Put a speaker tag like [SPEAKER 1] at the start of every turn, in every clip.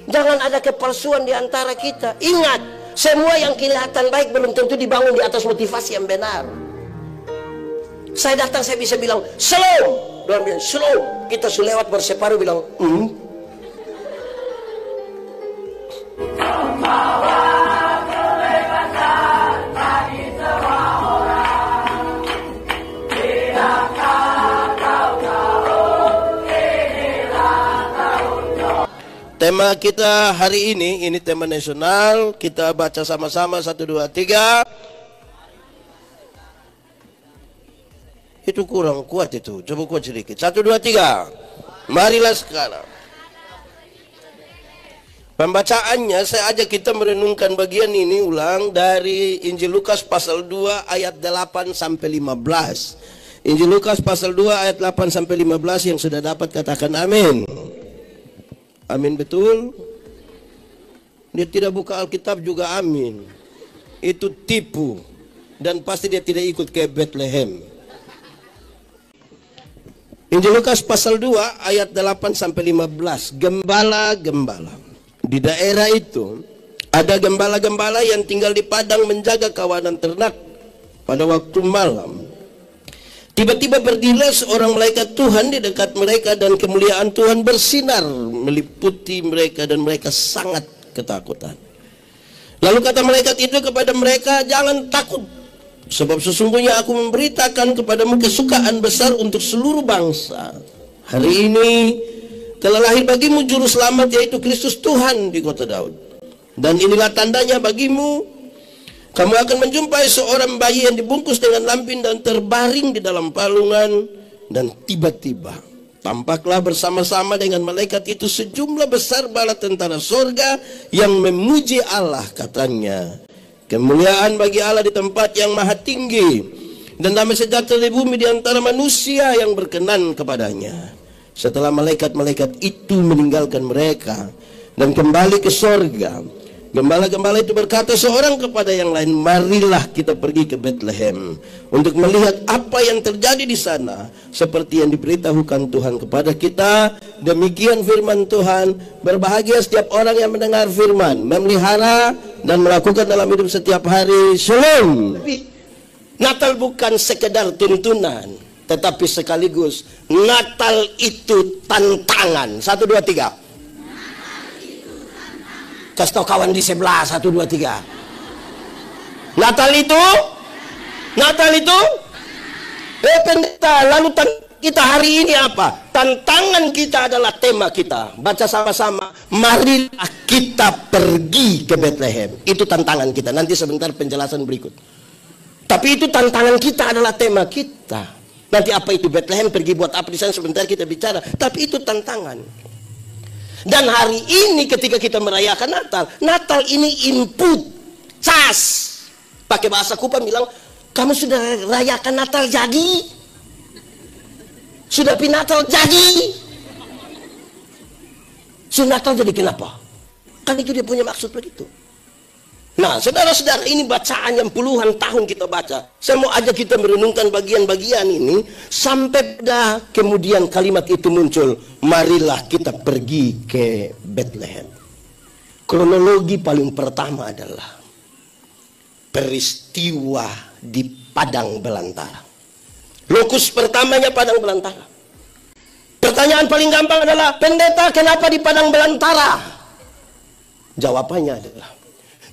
[SPEAKER 1] Jangan ada kepalsuan di antara kita. Ingat, semua yang kelihatan baik belum tentu dibangun di atas motivasi yang benar. Saya datang, saya bisa bilang shalom, dia bilang shalom. Kita sudah lewat berseparuh bilang Tema kita hari ini tema nasional. Kita baca sama-sama 1, 2, 3. Itu kurang kuat itu. Coba kuat sedikit. 1, 2, 3. Marilah sekarang. Pembacaannya saya ajak kita merenungkan bagian ini ulang dari Injil Lukas pasal 2 ayat 8 sampai 15. Injil Lukas pasal 2 ayat 8 sampai 15 yang sudah dapat katakan amin. Amin, betul. Dia tidak buka Alkitab juga amin. Itu tipu. Dan pasti dia tidak ikut ke Bethlehem. Injil Lukas pasal 2 ayat 8 sampai 15. Gembala-gembala. Di daerah itu ada gembala-gembala yang tinggal di padang menjaga kawanan ternak pada waktu malam. Tiba-tiba berdirilah seorang malaikat Tuhan di dekat mereka dan kemuliaan Tuhan bersinar meliputi mereka dan mereka sangat ketakutan. Lalu kata malaikat itu kepada mereka, jangan takut, sebab sesungguhnya aku memberitakan kepadamu kesukaan besar untuk seluruh bangsa. Hari ini telah lahir bagimu juru selamat, yaitu Kristus Tuhan di kota Daud. Dan inilah tandanya bagimu, kamu akan menjumpai seorang bayi yang dibungkus dengan lampin dan terbaring di dalam palungan. Dan tiba-tiba tampaklah bersama-sama dengan malaikat itu sejumlah besar bala tentara sorga yang memuji Allah, katanya, kemuliaan bagi Allah di tempat yang maha tinggi, dan damai sejahtera di bumi di antara manusia yang berkenan kepadanya. Setelah malaikat-malaikat itu meninggalkan mereka dan kembali ke sorga, gembala-gembala itu berkata seorang kepada yang lain, marilah kita pergi ke Bethlehem untuk melihat apa yang terjadi di sana, seperti yang diberitahukan Tuhan kepada kita. Demikian firman Tuhan. Berbahagia setiap orang yang mendengar firman, memelihara dan melakukan dalam hidup setiap hari. Shalom. Natal bukan sekedar tuntunan, tetapi sekaligus Natal itu tantangan. 1, 2, 3. Kasih tahu kawan di sebelah. 1, 2, 3. Natal itu pendeta. Lalu kita hari ini apa? Tantangan kita adalah tema kita. Baca sama-sama, marilah kita pergi ke Bethlehem. Itu tantangan kita. Nanti sebentar penjelasan berikut. Tapi itu tantangan kita, adalah tema kita. Nanti apa itu Bethlehem, pergi buat apa di sana, sebentar kita bicara. Tapi itu tantangan. Dan hari ini ketika kita merayakan Natal, Natal ini input, cas. Pakai bahasa Kupang bilang, kamu sudah rayakan Natal jadi? Sudah Natal jadi? Sudah Natal jadi kenapa? Kan itu dia punya maksud begitu. Nah, saudara-saudara, ini bacaan yang puluhan tahun kita baca. Saya mau ajak kita merenungkan bagian-bagian ini sampai pada kemudian kalimat itu muncul, marilah kita pergi ke Bethlehem. Kronologi paling pertama adalah peristiwa di padang belantara. Lokus pertamanya padang belantara. Pertanyaan paling gampang adalah, pendeta, kenapa di padang belantara? Jawabannya adalah,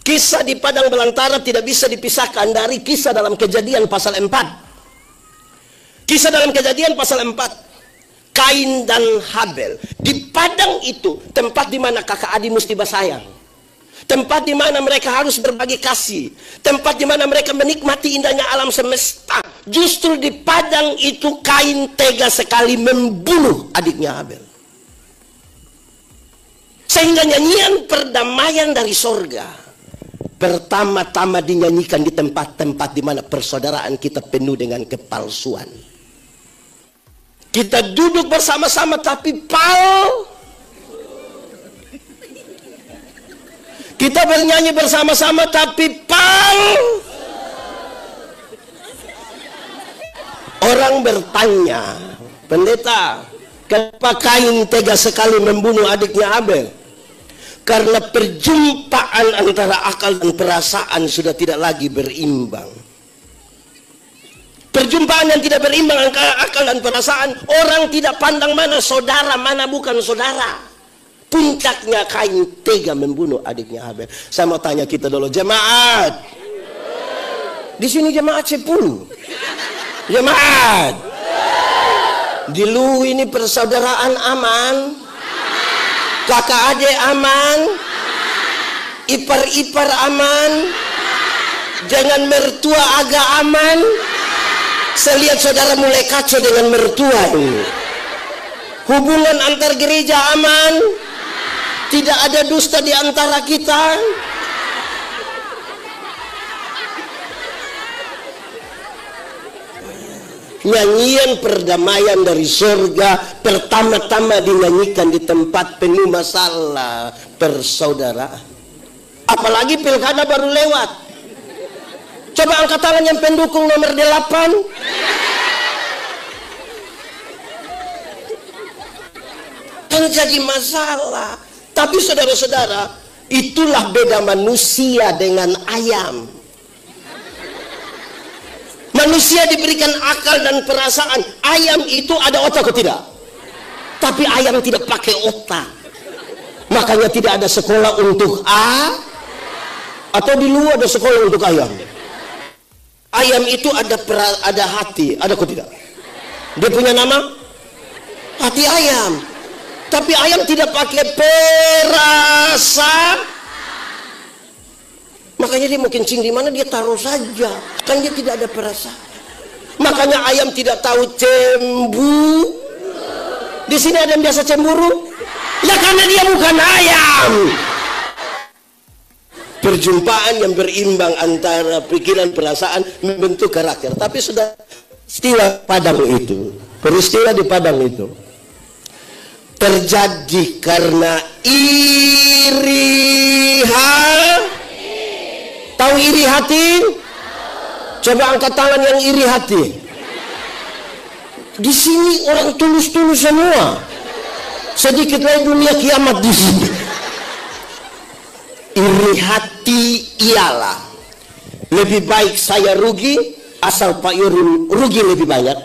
[SPEAKER 1] kisah di padang belantara tidak bisa dipisahkan dari kisah dalam Kejadian pasal 4. Kisah dalam Kejadian pasal 4, Kain dan Habel. Di padang itu tempat di mana kakak adik mesti bersayang. Tempat di mana mereka harus berbagi kasih. Tempat di mana mereka menikmati indahnya alam semesta. Justru di padang itu Kain tega sekali membunuh adiknya Habel. Sehingga nyanyian perdamaian dari sorga pertama-tama dinyanyikan di tempat-tempat di mana persaudaraan kita penuh dengan kepalsuan. Kita duduk bersama-sama tapi kita bernyanyi bersama-sama tapi orang bertanya, pendeta, kenapa Kain tega sekali membunuh adiknya Habel? Karena perjumpaan antara akal dan perasaan sudah tidak lagi berimbang. Perjumpaan yang tidak berimbang antara akal dan perasaan, orang tidak pandang mana saudara, mana bukan saudara. Puncaknya Kain tega membunuh adiknya Habel. Saya mau tanya kita dulu, jemaat. Di sini jemaat 10. Jemaat. Di lu ini persaudaraan aman. Kakak adik aman. Ipar-ipar aman. Jangan mertua agak aman. Saya lihat saudara mulai kacau dengan mertua ini. Hubungan antar gereja aman. Tidak ada dusta di antara kita. Nyanyian perdamaian dari surga pertama-tama dinyanyikan di tempat penuh masalah persaudaraan. Apalagi pilkada baru lewat. Coba angkat tangan yang pendukung nomor 8. Kan jadi masalah. Tapi saudara-saudara, itulah beda manusia dengan ayam. Manusia diberikan akal dan perasaan. Ayam itu ada otak atau tidak? Tapi ayam tidak pakai otak. Makanya tidak ada sekolah untuk atau di luar ada sekolah untuk ayam. Ayam itu ada hati, ada kok tidak? Dia punya nama? Hati ayam. Tapi ayam tidak pakai perasa. Makanya dia mau kencing di mana dia taruh saja. Kan dia tidak ada perasa. Makanya ayam tidak tahu cemburu. Di sini ada yang biasa cemburu? Ya karena dia bukan ayam. Perjumpaan yang berimbang antara pikiran perasaan membentuk karakter. Tapi sudah peristiwa Padang itu, peristiwa di Padang itu terjadi karena iri hati. Tahu iri hati? Coba angkat tangan yang iri hati. Di sini orang tulus-tulus semua. Sedikit lagi dunia kiamat di sini. Iri hati ialah lebih baik saya rugi asal Pak Yorim rugi lebih banyak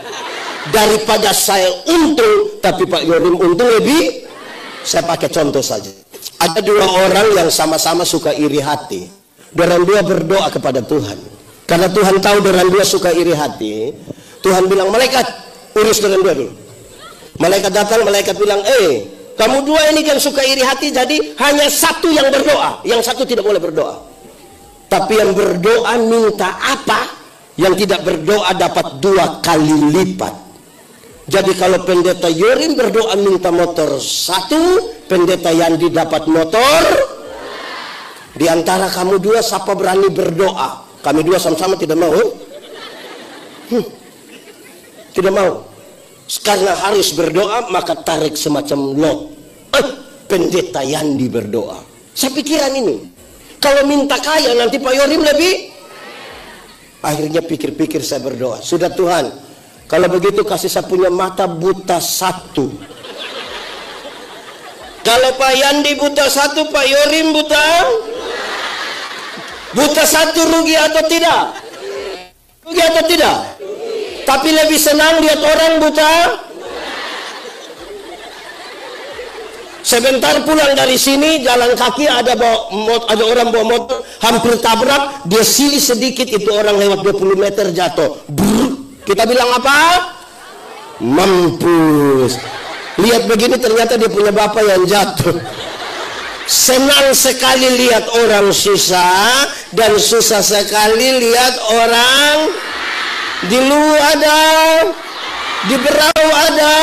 [SPEAKER 1] daripada saya untung tapi Pak Yorim untung lebih. Saya pakai contoh saja. Ada dua orang yang sama-sama suka iri hati. Dorang dua berdoa kepada Tuhan. Karena Tuhan tahu dorang dua suka iri hati. Tuhan bilang, malaikat urus dorang dua dulu. Malaikat datang, malaikat bilang, kamu dua ini yang suka iri hati, jadi hanya satu yang berdoa, yang satu tidak boleh berdoa. Tapi yang berdoa minta apa? Yang tidak berdoa dapat 2 kali lipat. Jadi kalau pendeta Yorim berdoa minta motor 1, pendeta Yandi dapat motor. Di antara kamu dua siapa berani berdoa? Kami dua sama-sama tidak mau. Tidak mau. Karena harus berdoa maka tarik semacam lot. Pendeta Yandi berdoa. Saya pikiran ini. Kalau minta kaya nanti Pak Yorim lebih. Akhirnya pikir-pikir saya berdoa. Sudah Tuhan. Kalau begitu kasih saya punya mata buta 1. Kalau Pak Yandi buta 1, Pak Yorim buta 1 rugi atau tidak? Rugi atau tidak? Tapi lebih senang lihat orang buta. Sebentar pulang dari sini jalan kaki ada orang bawa motor hampir tabrak, dia silih sedikit itu orang lewat 20 meter jatuh. Brrr. Kita bilang apa? Mampus. Lihat begini ternyata dia punya bapak yang jatuh. Senang sekali lihat orang susah dan susah sekali lihat orang di Lu ada, di Berau ada,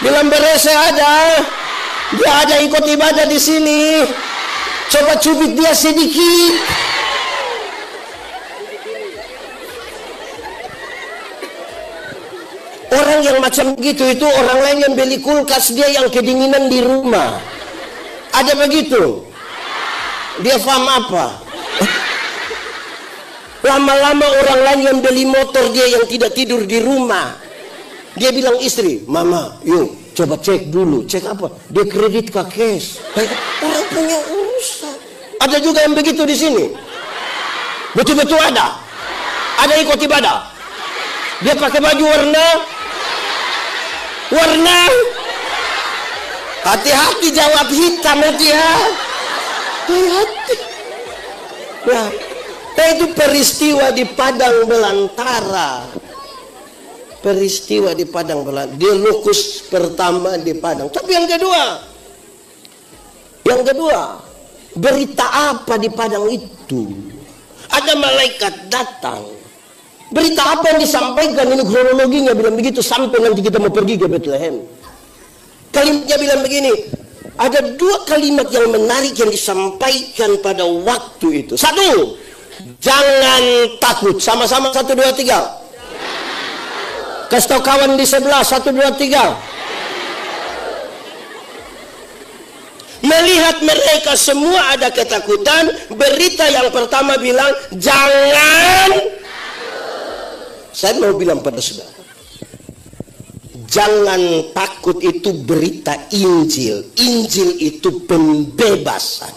[SPEAKER 1] di Lamberese ada. Dia ada ikut ibadah di sini. Coba cubit dia sedikit. Orang yang macam gitu itu orang lain yang beli kulkas, dia yang kedinginan di rumah. Ada begitu? Dia paham apa? Lama-lama orang lain yang beli motor, dia yang tidak tidur di rumah. Dia bilang istri, mama, yuk Coba cek dulu, cek apa? Dia kredit ke cash. Orang punya urusan. Ada juga yang begitu di sini. Betul-betul ada. Ada ikut ibadah. Dia pakai baju warna. Hati-hati jawab hitam hati-hati. Nah, itu peristiwa di Padang Belantara. Peristiwa di Padang Belantara. Dia lokus pertama di Padang. Tapi yang kedua, berita apa di Padang itu? Ada malaikat datang. Berita apa yang disampaikan? Ini kronologinya bilang begitu sampai nanti kita mau pergi ke Bethlehem. Kalimatnya bilang begini, ada dua kalimat yang menarik yang disampaikan pada waktu itu. Satu, jangan takut. Sama-sama 1, 2, 3. Kasih tahu kawan di sebelah. 1, 2, 3. Melihat mereka semua ada ketakutan, berita yang pertama bilang, jangan. Saya mau bilang pada saudara, jangan takut itu berita Injil. Injil itu pembebasan.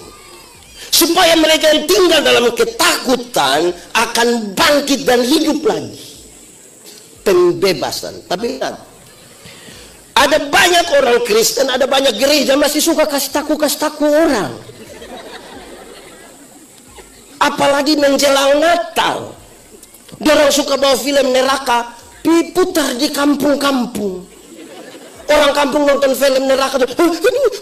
[SPEAKER 1] Supaya mereka yang tinggal dalam ketakutan akan bangkit dan hidup lagi. Pembebasan. Tapi ada banyak orang Kristen, ada banyak gereja masih suka kasih taku orang. Apalagi menjelang Natal. Dia suka bawa film neraka, diputar di kampung-kampung. Orang kampung nonton film neraka tuh,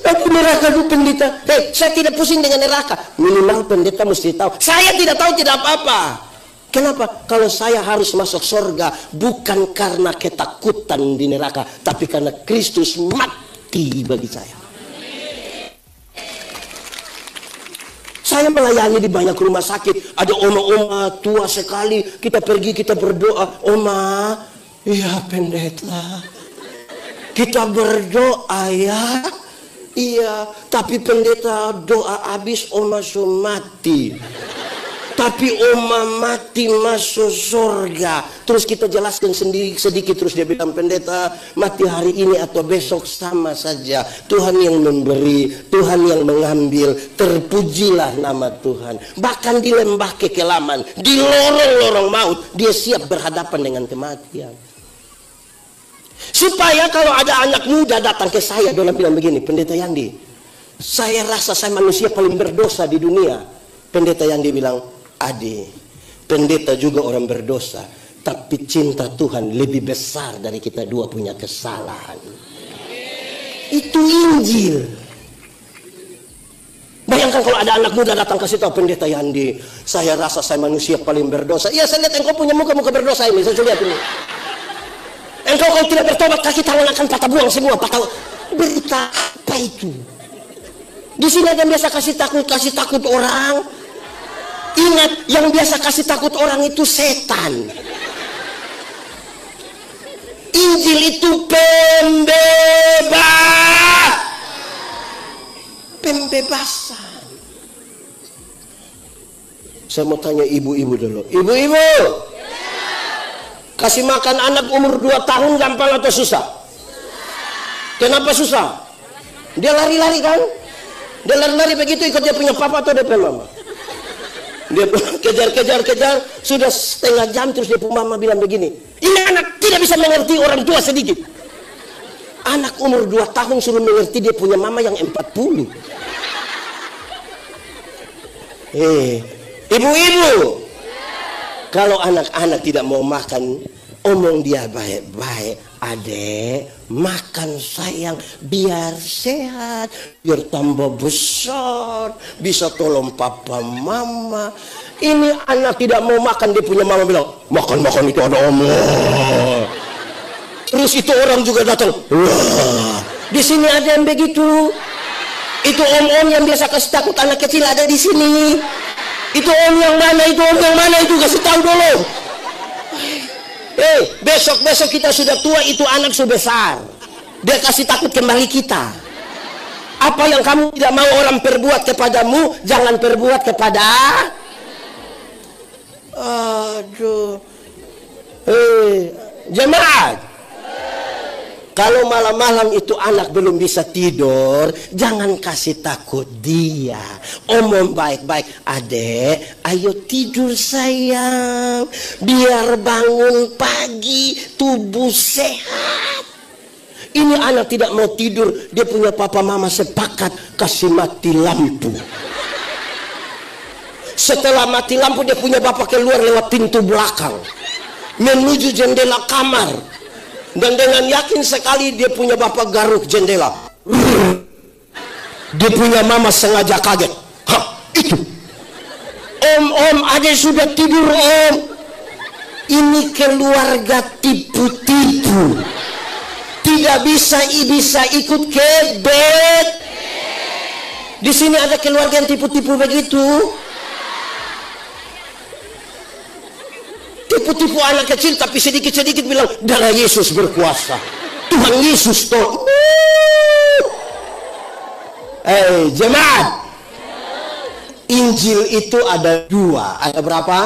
[SPEAKER 1] aduh neraka tuh pendeta. Saya tidak pusing dengan neraka. Minimal pendeta mesti tahu. Saya tidak tahu tidak apa-apa. Kenapa? Kalau saya harus masuk surga bukan karena ketakutan di neraka, tapi karena Kristus mati bagi saya. Saya melayani di banyak rumah sakit. Ada oma-oma tua sekali. Kita pergi, kita berdoa. Oma, iya pendeta. Kita berdoa ya. Iya, tapi pendeta doa habis oma mati. Tapi oma mati masuk surga. Terus kita jelaskan sendiri sedikit. Terus dia bilang, pendeta mati hari ini atau besok sama saja. Tuhan yang memberi, Tuhan yang mengambil. Terpujilah nama Tuhan. Bahkan di lembah kekelaman, di lorong-lorong maut, dia siap berhadapan dengan kematian. Supaya kalau ada anak muda datang ke saya, dia bilang begini, pendeta Yandi, saya rasa saya manusia paling berdosa di dunia. Pendeta Yandi bilang, Ade, pendeta juga orang berdosa, tapi cinta Tuhan lebih besar dari kita dua punya kesalahan. Itu Injil. Bayangkan kalau ada anak muda datang kasih tahu, pendeta Yandi, saya rasa saya manusia paling berdosa. Iya, saya lihat engkau punya muka-muka berdosa ini, saya lihat ini. Engkau kalau tidak bertobat, kaki tangan akan patah buang semua. Berita apa itu? Di sini ada yang biasa kasih takut orang. Ingat, yang biasa kasih takut orang itu setan. Injil itu pembebasan. Saya mau tanya ibu-ibu dulu. Ibu-ibu, kasih makan anak umur 2 tahun gampang atau susah? Kenapa susah? Dia lari-lari kan? Dia lari-lari begitu ikut dia punya papa atau dia punya mama? Dia kejar, sudah setengah jam terus dia punya mama bilang begini, ini anak tidak bisa mengerti orang tua sedikit. Anak umur 2 tahun suruh mengerti dia punya mama yang 40. Ibu-ibu, kalau anak-anak tidak mau makan, omong dia baik-baik. Adek, makan sayang biar sehat, biar tambah besar, bisa tolong papa mama. Ini anak tidak mau makan, dia punya mama bilang, makan itu ada omong. Terus itu orang juga datang, wah, di sini ada yang begitu. Itu om-om yang biasa kasih takut anak kecil ada di sini. Itu om yang mana, itu kasih tahu dulu. Besok kita sudah tua, itu anak sudah besar. Dia kasih takut kembali kita. Apa yang kamu tidak mau orang perbuat kepadamu, jangan perbuat kepada. Aduh. Jemaat. Kalau malam-malam itu anak belum bisa tidur, jangan kasih takut dia. Omong baik-baik, adek, ayo tidur sayang, biar bangun pagi tubuh sehat. Ini anak tidak mau tidur, dia punya papa mama sepakat kasih mati lampu. Setelah mati lampu, dia punya bapak keluar lewat pintu belakang menuju jendela kamar. Dan dengan yakin sekali dia punya bapak garuk jendela. Dia punya mama sengaja kaget. Hah, itu. Om, adek sudah tidur om. Ini keluarga tipu-tipu. Tidak bisa ikut kebet. Di sini ada keluarga yang tipu-tipu begitu. Tipu-tipu anak kecil tapi sedikit-sedikit bilang darah Yesus berkuasa, Tuhan Yesus toh. Jemaat, Injil itu ada dua. Ada berapa?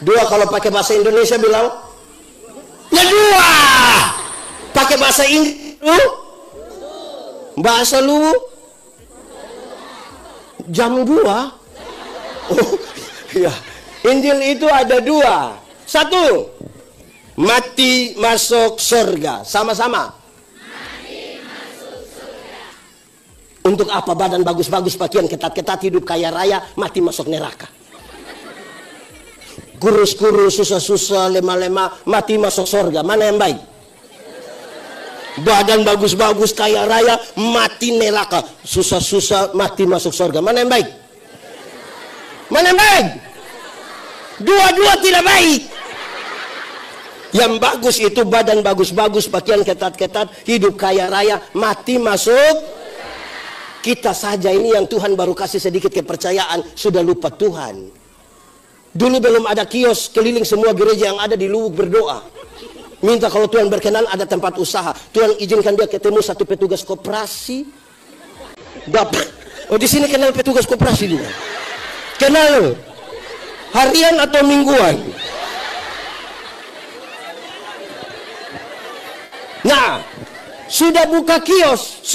[SPEAKER 1] Dua. Kalau pakai bahasa Indonesia bilang ya dua. Pakai bahasa Inggris bahasa lu jam 2. Oh ya, Injil itu ada dua. Satu, mati masuk surga. Sama-sama. Mati masuk surga. Untuk apa badan bagus-bagus, pakaian ketat-ketat, hidup kaya raya, mati masuk neraka. Kurus-kurus, susah-susah, lemah-lemah, mati masuk surga. Mana yang baik? Badan bagus-bagus, kaya raya, mati neraka. Susah-susah, mati masuk surga. Mana yang baik? Mana yang baik? Dua-dua tidak baik. Yang bagus itu badan bagus-bagus, pakaian ketat-ketat, hidup kaya raya, mati masuk. Kita saja ini yang Tuhan baru kasih sedikit kepercayaan, sudah lupa Tuhan. Dulu belum ada kios, keliling semua gereja yang ada di Luwuk berdoa. Minta kalau Tuhan berkenan ada tempat usaha. Tuhan izinkan dia ketemu satu petugas koperasi. Dapat. Oh, di sini kenal petugas koperasi juga. Kenal. Harian atau mingguan? Nah, sudah buka kios.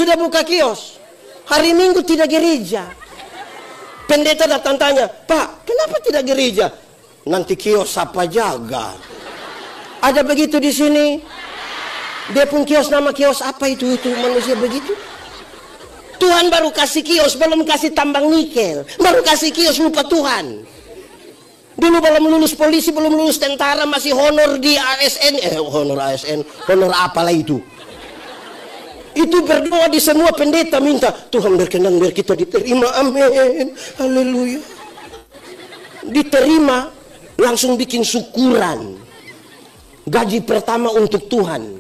[SPEAKER 1] Hari Minggu tidak gereja. Pendeta datang tanya, Pak, kenapa tidak gereja? Nanti kios siapa jaga? Ada begitu di sini? Dia pun kios, nama kios apa itu manusia begitu? Tuhan baru kasih kios, belum kasih tambang nikel, baru kasih kios, lupa Tuhan. Dulu belum lulus polisi, belum lulus tentara, masih honor di ASN. Honor apalah itu. Itu berdoa di semua pendeta, minta Tuhan berkenan biar kita diterima, amin, haleluya. Diterima, langsung bikin syukuran. Gaji pertama untuk Tuhan.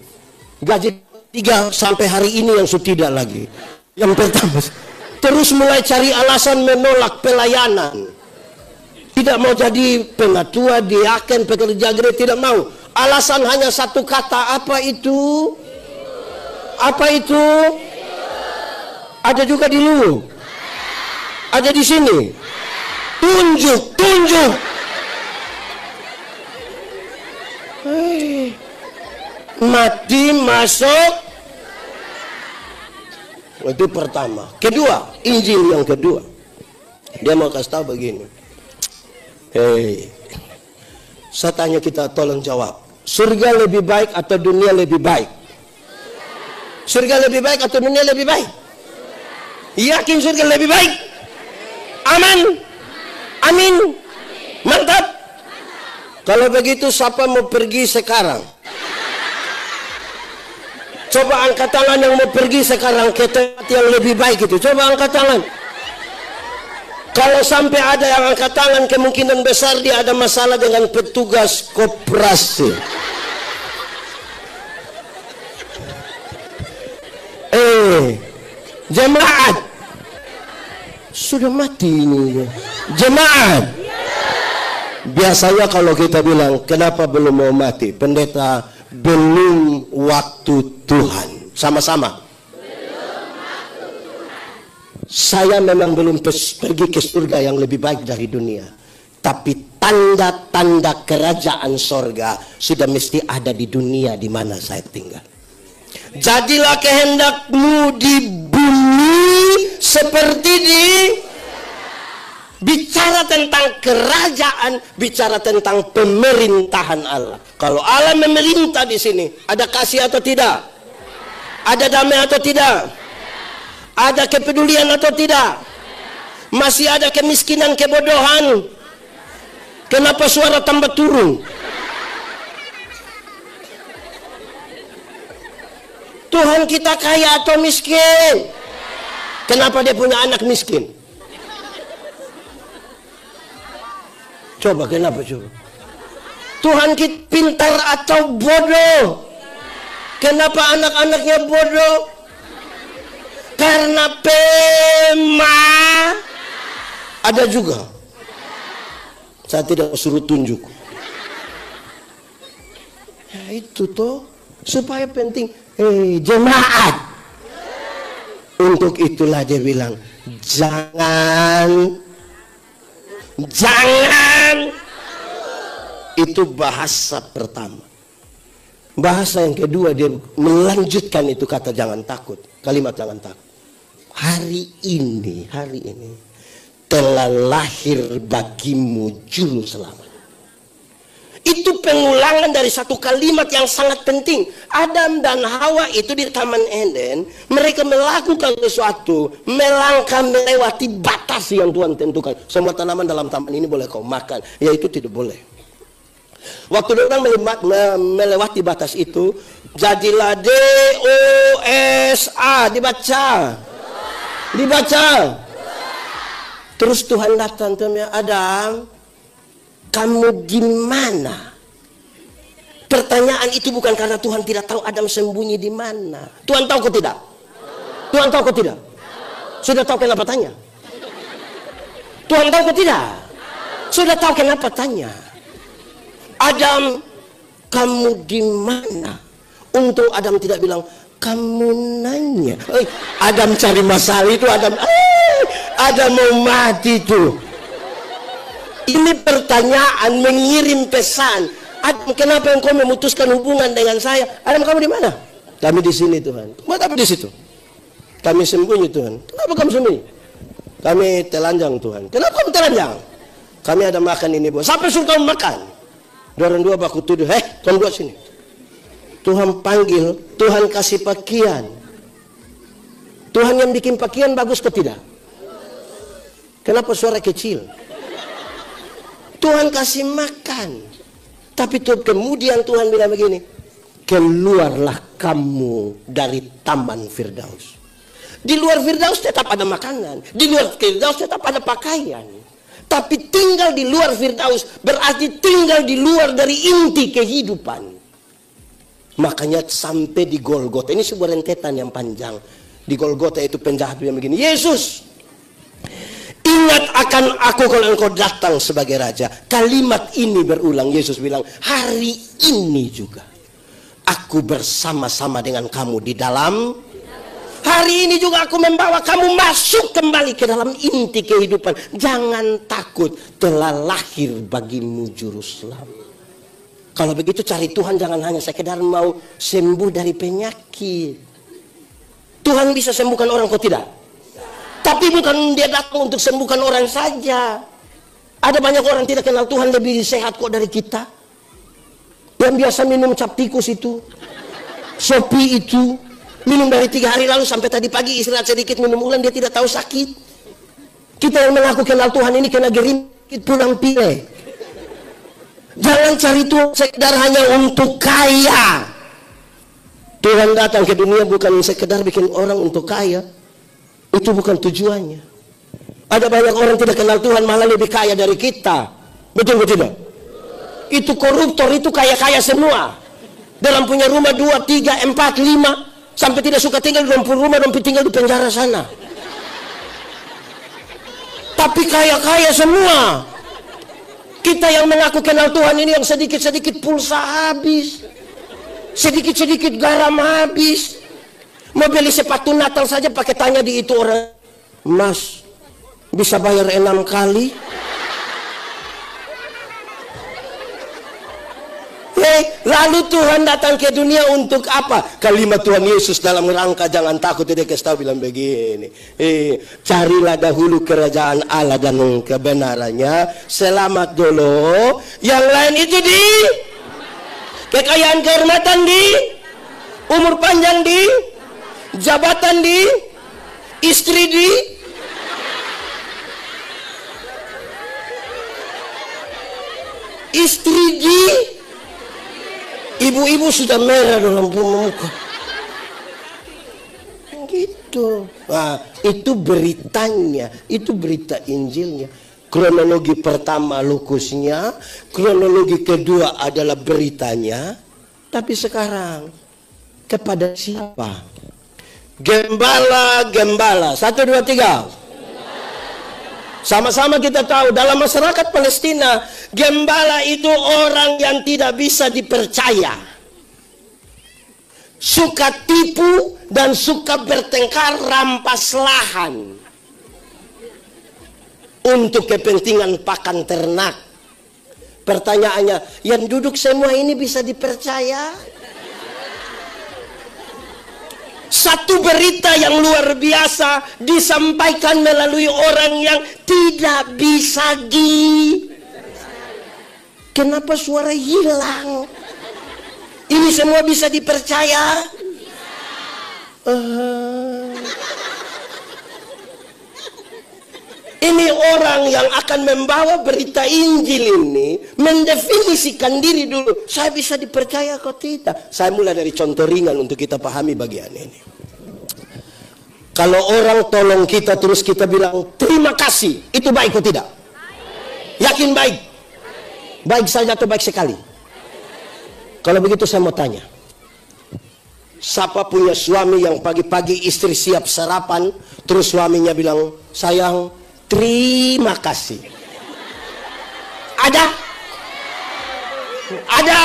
[SPEAKER 1] Gaji 3 sampai hari ini yang sudah tidak lagi. Yang pertama. Terus mulai cari alasan menolak pelayanan. Tidak mau jadi penatua, diaken, pekerja gereja, tidak mau. Alasan hanya satu kata, apa itu? Apa itu? Ada juga di Luwuk. Ada di sini. Tunjuk. Mati masuk. Itu pertama. Kedua, Injil yang kedua. Dia mau kasih tahu begini. Saya tanya kita, tolong jawab. Surga lebih baik atau dunia lebih baik? Surga lebih baik atau dunia lebih baik? Yakin surga lebih baik? Aman? Amin? Mantap? Kalau begitu siapa mau pergi sekarang? Coba angkat tangan yang mau pergi sekarang ke tempat yang lebih baik itu. Coba angkat tangan. Kalau sampai ada yang angkat tangan, kemungkinan besar dia ada masalah dengan petugas koperasi. Jemaat sudah mati ini. Jemaat, biasanya kalau kita bilang kenapa belum mau mati, pendeta, belum waktu Tuhan. Sama-sama. Saya memang belum pergi ke surga yang lebih baik dari dunia. Tapi tanda-tanda kerajaan surga sudah mesti ada di dunia di mana saya tinggal. Jadilah kehendakmu di bumi seperti di. Bicara tentang kerajaan, bicara tentang pemerintahan Allah. Kalau Allah memerintah di sini, ada kasih atau tidak? Ada damai atau tidak? Ada kepedulian atau tidak? Masih ada kemiskinan, kebodohan? Kenapa suara tambah turun? Tuhan kita kaya atau miskin? Kenapa dia punya anak miskin? Coba kenapa coba? Tuhan kita pintar atau bodoh? Kenapa anak-anaknya bodoh? Karena ada juga. Saya tidak suruh tunjuk. Ya itu toh, supaya penting. Jemaat. Untuk itulah dia bilang, jangan. Itu bahasa pertama. Bahasa yang kedua dia melanjutkan itu kata jangan takut. Kalimat jangan takut. Hari ini telah lahir bagimu juru selamat. Itu pengulangan dari satu kalimat yang sangat penting. Adam dan Hawa itu di Taman Eden, mereka melakukan sesuatu, melangkah melewati batas yang Tuhan tentukan. Semua tanaman dalam taman ini boleh kau makan, yaitu tidak boleh. Waktu orang melewati batas itu, jadilah dosa, dibaca. Terus Tuhan datang, Adam, kamu gimana? Pertanyaan itu bukan karena Tuhan tidak tahu Adam sembunyi di mana. Tuhan tahu kok tidak? Tuhan tahu kok tidak? Sudah tahu kenapa tanya? Tuhan tahu kok tidak? Sudah tahu kenapa tanya? Adam, kamu di mana? Untung Adam tidak bilang, kamu nanya. Adam cari masalah itu, Adam mau mati tuh. Ini pertanyaan mengirim pesan. Adam, kenapa engkau memutuskan hubungan dengan saya? Adam, kamu di mana? Kami di sini Tuhan. Buat apa di situ? Kami sembunyi Tuhan. Kenapa kamu sembunyi? Kami telanjang Tuhan. Kenapa kamu telanjang? Kami ada makan ini buat. Siapa suruh kamu makan? Orang dua baku tuduh. Kamu buat sini. Tuhan panggil, Tuhan kasih pakaian. Tuhan yang bikin pakaian bagus ke tidak? Kenapa suara kecil? Tuhan kasih makan. Tapi kemudian Tuhan bilang begini, keluarlah kamu dari Taman Firdaus. Di luar Firdaus tetap ada makanan, di luar Firdaus tetap ada pakaian. Tapi tinggal di luar Firdaus berarti tinggal di luar dari inti kehidupan. Makanya sampai di Golgota, ini sebuah rentetan yang panjang. Di Golgota itu penjahat yang begini, Yesus, ingat akan aku kalau engkau datang sebagai raja. Kalimat ini berulang. Yesus bilang, hari ini juga aku bersama-sama dengan kamu di dalam. Hari ini juga aku membawa kamu masuk kembali ke dalam inti kehidupan. Jangan takut, telah lahir bagimu juru selamat. Kalau begitu cari Tuhan jangan hanya sekedar mau sembuh dari penyakit. Tuhan bisa sembuhkan orang kok tidak? Tapi bukan dia datang untuk sembuhkan orang saja. Ada banyak orang tidak kenal Tuhan lebih sehat kok dari kita. Yang biasa minum cap tikus itu, Shopee itu, minum dari 3 hari lalu sampai tadi pagi istirahat sedikit minum ulang, dia tidak tahu sakit. Kita yang mengaku kenal Tuhan ini kena gerimpit pulang pilek. Jangan cari Tuhan sekedar hanya untuk kaya. Tuhan datang ke dunia bukan sekedar bikin orang untuk kaya. Itu bukan tujuannya. Ada banyak orang tidak kenal Tuhan malah lebih kaya dari kita. Betul betul tidak? Itu koruptor, itu kaya-kaya semua. Dalam punya rumah 2, 3, 4, 5, sampai tidak suka tinggal di rumah dan tinggal di penjara sana. Tapi kaya-kaya semua. Kita yang mengaku kenal Tuhan ini yang sedikit-sedikit pulsa habis, sedikit-sedikit garam habis. Mau beli sepatu Natal saja pakai tanya di itu orang, Mas, bisa bayar 6 kali? Lalu Tuhan datang ke dunia untuk apa? Kalimat Tuhan Yesus dalam rangka jangan takut, dia kasih tahu bilang begini. Carilah dahulu kerajaan Allah dan kebenarannya. Selamat dulu. Yang lain itu di kekayaan, kehormatan di, umur panjang di, jabatan di, istri di, ibu-ibu sudah merah dalam muka. Gitu. Nah, itu beritanya, itu berita Injilnya. Kronologi pertama Lukasnya, kronologi kedua adalah beritanya. Tapi sekarang kepada siapa? Gembala. 1, 2, 3. Sama-sama kita tahu dalam masyarakat Palestina, gembala itu orang yang tidak bisa dipercaya, suka tipu dan suka bertengkar, rampas lahan untuk kepentingan pakan ternak. Pertanyaannya, yang duduk semua ini bisa dipercaya? Satu berita yang luar biasa disampaikan melalui orang yang tidak bisa Kenapa suara hilang? Ini semua bisa dipercaya? Ini orang yang akan membawa berita Injil ini mendefinisikan diri dulu. Saya bisa dipercaya kok tidak? Saya mulai dari contoh ringan untuk kita pahami bagian ini. Kalau orang tolong kita terus kita bilang terima kasih, itu baik atau tidak? Yakin baik? Baik saja atau baik sekali? Kalau begitu saya mau tanya, siapa punya suami yang pagi-pagi istri siap sarapan, terus suaminya bilang, sayang, terima kasih. Ada? Ada?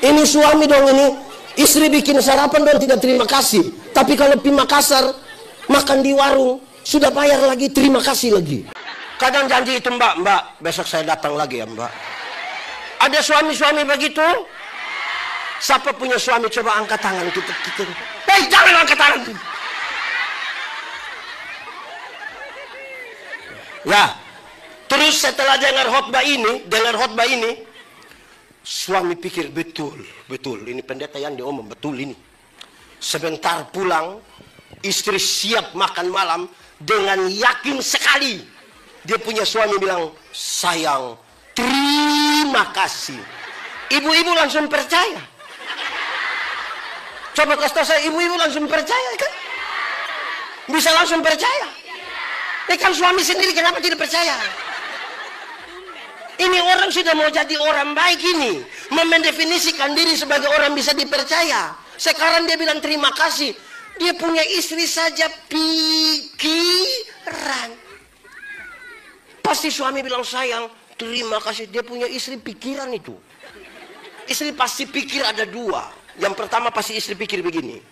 [SPEAKER 1] Ini suami dong ini. Istri bikin sarapan dan tidak terima kasih. Tapi kalau di Makassar, makan di warung, sudah bayar lagi, terima kasih lagi. Kadang janji itu, mbak, besok saya datang lagi ya mbak. Ada suami-suami begitu? Siapa punya suami coba angkat tangan kita. Hei, jangan angkat tangan. Ya, terus setelah dengar khotbah ini, suami pikir betul, ini pendeta yang diomong betul ini. Sebentar pulang, istri siap makan malam dengan yakin sekali. Dia punya suami bilang, sayang, terima kasih. Ibu-ibu langsung percaya. Coba kasih tahu saya, ibu-ibu langsung percaya kan? Bisa langsung percaya. Ini kan suami sendiri, kenapa tidak percaya? Ini orang sudah mau jadi orang baik ini, mendefinisikan diri sebagai orang bisa dipercaya. Sekarang dia bilang terima kasih. Dia punya istri saja pikiran. Pasti suami bilang sayang, terima kasih. Dia punya istri pikiran itu. Istri pasti pikir ada dua. Yang pertama pasti istri pikir begini,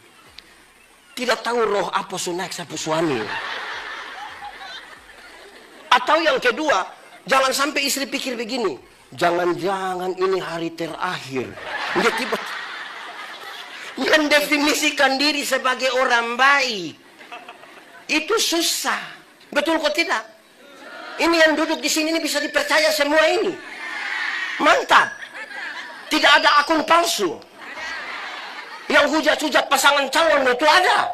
[SPEAKER 1] tidak tahu roh apa naik sapu suami. Atau yang kedua, jangan sampai istri pikir begini, jangan-jangan ini hari terakhir. Dia tiba mendefinisikan diri sebagai orang baik. Itu susah. Betul kok tidak? Ini yang duduk di sini ini bisa dipercaya semua ini. Mantap. Tidak ada akun palsu. Yang hujat-hujat pasangan calon itu ada.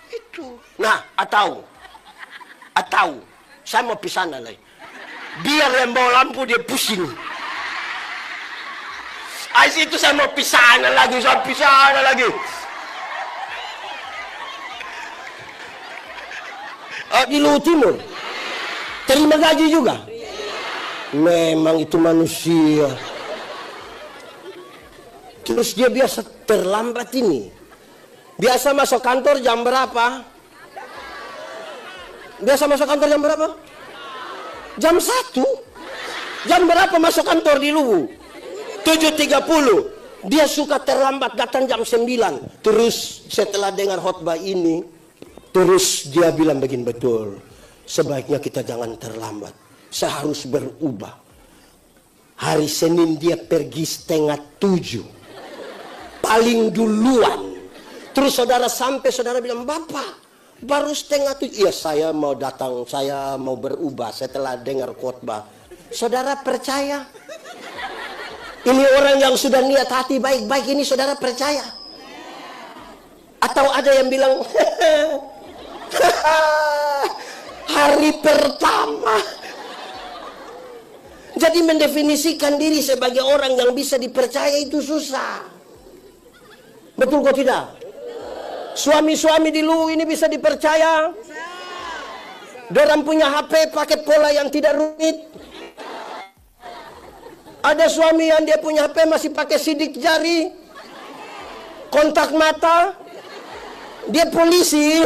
[SPEAKER 1] Itu. Nah, atau saya mau pisah lagi. Biar yang bawa lampu dia pusing. Itu saya mau pisah lagi. Di Luhut Timur terima gaji juga. Memang itu manusia. Terus dia biasa terlambat ini. Biasa masuk kantor jam berapa? Jam 1. Jam berapa masuk kantor di Luwu? 7.30. Dia suka terlambat, datang jam 9. Terus setelah dengar khotbah ini, terus dia bilang begini, betul, sebaiknya kita jangan terlambat. saya harus berubah. Hari Senin dia pergi 6:30, paling duluan. Terus saudara sampai, saudara bilang, "Bapak, baru 6:30. Iya, saya mau datang, saya mau berubah setelah dengar khotbah." Saudara percaya? Ini orang yang sudah niat hati baik-baik ini, saudara percaya? Atau ada yang bilang, hari pertama. Jadi mendefinisikan diri sebagai orang yang bisa dipercaya itu susah. Betul kok tidak? Suami-suami di Luwu ini bisa dipercaya? Dorang punya HP pakai pola yang tidak rumit. Ada suami yang dia punya HP masih pakai sidik jari, kontak mata. Dia polisi.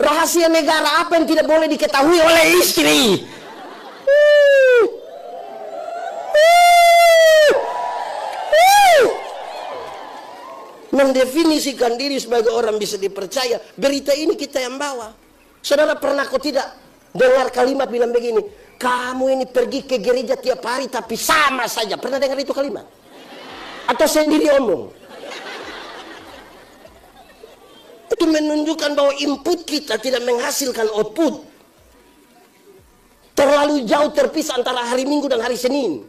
[SPEAKER 1] Rahasia negara apa yang tidak boleh diketahui oleh istri? Mendefinisikan diri sebagai orang bisa dipercaya. Berita ini kita yang bawa. Saudara pernah kok tidak dengar kalimat bilang begini, "Kamu ini pergi ke gereja tiap hari tapi sama saja." Pernah dengar itu kalimat? Atau sendiri omong? Itu menunjukkan bahwa input kita tidak menghasilkan output. Terlalu jauh terpisah antara hari Minggu dan hari Senin.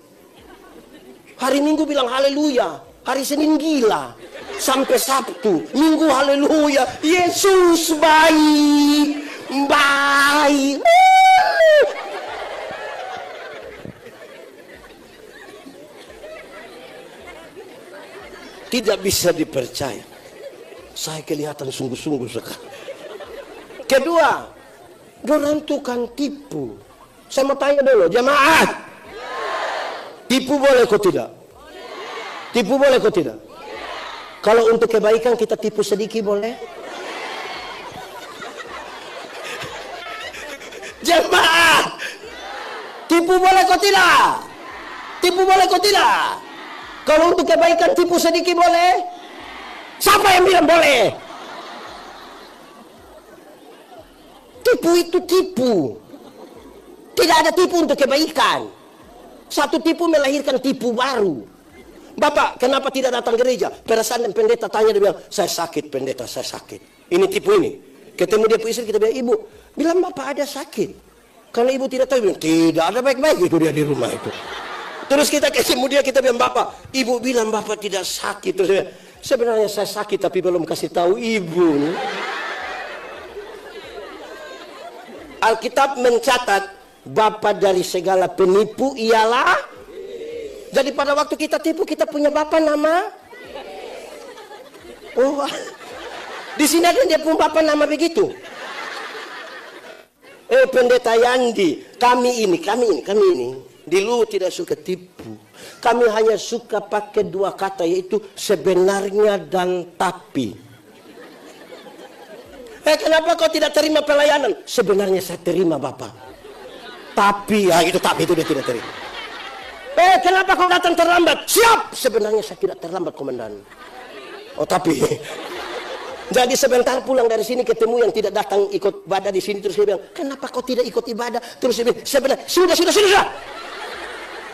[SPEAKER 1] Hari Minggu bilang haleluya, hari Senin gila. Sampai Sabtu, Minggu haleluya, Yesus baik, baik. Tidak bisa dipercaya. Saya kelihatan sungguh-sungguh sekali. Kedua, dorang tukang tipu. Saya mau tanya dulu, jemaat. Tipu boleh kok tidak? Tipu boleh kok tidak? Kalau untuk kebaikan kita tipu sedikit boleh? Jemaat, tipu boleh kok tidak? Tipu boleh kok tidak? Kalau untuk kebaikan tipu sedikit boleh? Siapa yang bilang boleh? Tipu itu tipu. Tidak ada tipu untuk kebaikan. Satu tipu melahirkan tipu baru. "Bapak, kenapa tidak datang gereja?" Perasaan dan pendeta tanya, dia bilang, "Saya sakit pendeta, saya sakit." Ini tipu ini. Ketemu dia istri, kita bilang, "Ibu, bilang Bapak ada sakit." Karena ibu tidak tahu, bilang, "Tidak ada, baik-baik." Itu dia di rumah itu. Terus kita ketemu dia, kita bilang, "Bapak, ibu bilang Bapak tidak sakit." Terus dia bilang, "Sebenarnya saya sakit tapi belum kasih tahu ibu." Alkitab mencatat, Bapa dari segala penipu ialah. Jadi pada waktu kita tipu, kita punya Bapa nama. Oh, di sini ada dia punya Bapa nama begitu. Pendeta Yandi, kami ini. Di Luwu tidak suka tipu. Kami hanya suka pakai dua kata, yaitu sebenarnya dan tapi. Kenapa kau tidak terima pelayanan? Sebenarnya saya terima Bapak. Tapi, tapi itu dia tidak terima. Kenapa kau datang terlambat? Siap! Sebenarnya saya tidak terlambat, komandan. Oh, tapi. Jadi sebentar pulang dari sini ketemu yang tidak datang ikut ibadah di sini, terus dia bilang, "Kenapa kau tidak ikut ibadah?" Terus dia bilang, "Sebenarnya sudah.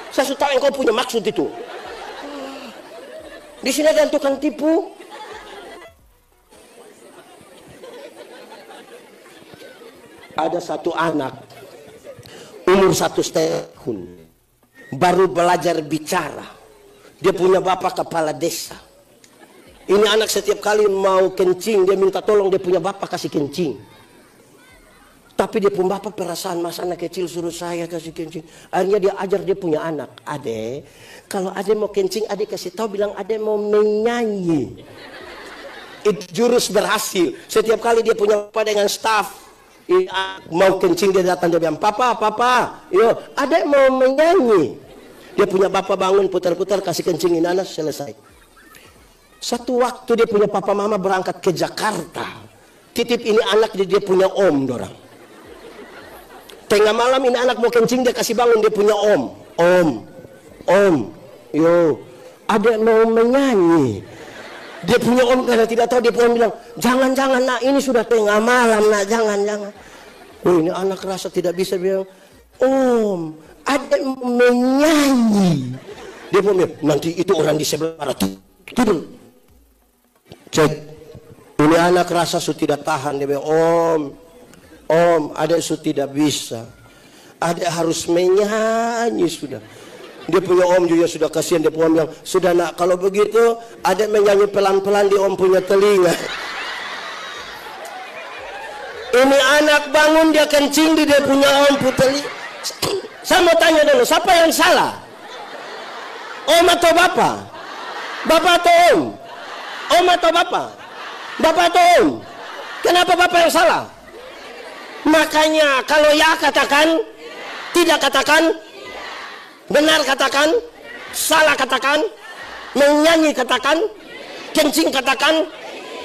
[SPEAKER 1] Saya sudah tahu yang kau punya maksud itu." Di sini ada tukang tipu. Ada satu anak umur 1,5 tahun, baru belajar bicara. Dia punya bapak kepala desa. Ini anak setiap kali mau kencing, dia minta tolong dia punya bapak kasih kencing. Tapi dia punya bapak perasaan, "Mas anak kecil suruh saya kasih kencing." Akhirnya dia ajar dia punya anak, "Ade, kalau Ade mau kencing, Ade kasih tahu, bilang Ade mau menyanyi." Itu jurus berhasil. Setiap kali dia punya bapak dengan staff, mau kencing dia datang, dia bilang, Papa, yo, Ade mau menyanyi." Dia punya bapak bangun, putar-putar, kasih kencingin anak, selesai. Satu waktu dia punya papa mama berangkat ke Jakarta, titip ini anak, dia punya om dorang. Tengah malam ini anak mau kencing, dia kasih bangun, dia punya om, yo, Ade mau menyanyi. Dia punya om karena tidak tahu, dia punya bilang, jangan nak, ini sudah tengah malam nak, jangan. Oh, ini anak rasa tidak bisa, bilang, Om, ada menyanyi. Dia mau nanti itu orang di sebelah mana tidur. Cek, ini anak rasa sudah tidak tahan. Dia bilang, Om, ada sudah tidak bisa. Ada harus menyanyi sudah. Dia punya om juga sudah kasihan. Dia punya om bilang, sudah nak, kalau begitu ada menyanyi pelan-pelan di om punya telinga. Ini anak bangun dia kencing di dia punya om telinga. Saya mau tanya dulu, siapa yang salah? Om atau bapak? Bapak atau om? Om atau bapak? Bapak atau om? Kenapa bapak yang salah? Makanya kalau ya katakan, tidak katakan, benar katakan, salah katakan, menyanyi katakan, kencing katakan,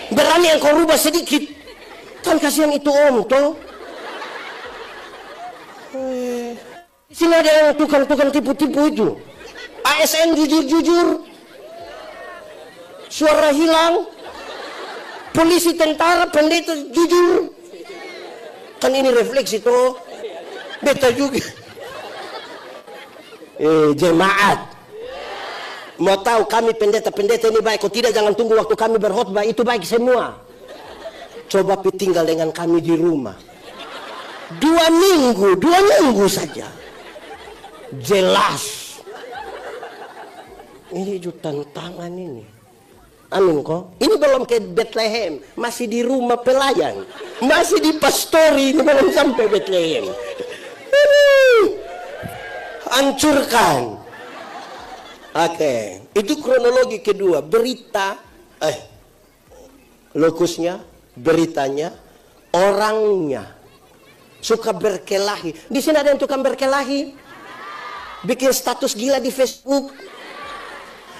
[SPEAKER 1] berani yang kau rubah sedikit. Kan kasihan itu om toh. Di sini ada yang tukang-tukang tipu-tipu itu. ASN jujur-jujur, suara hilang, polisi, tentara, pendeta jujur. Kan ini refleksi toh. Beta juga. Jemaat, mau tahu kami pendeta-pendeta ini baik atau tidak, jangan tunggu waktu kami berkhotbah, itu baik semua. Coba tinggal dengan kami di rumah 2 minggu saja, jelas. Ini juga tantangan ini. Amin kok. Ini belum ke Bethlehem, masih di rumah pelayan, masih di pastori, ini belum sampai Bethlehem. Hancurkan. Oke, itu kronologi kedua. Berita, lokusnya, beritanya, orangnya suka berkelahi. Di sini ada yang tukang berkelahi, bikin status gila di Facebook.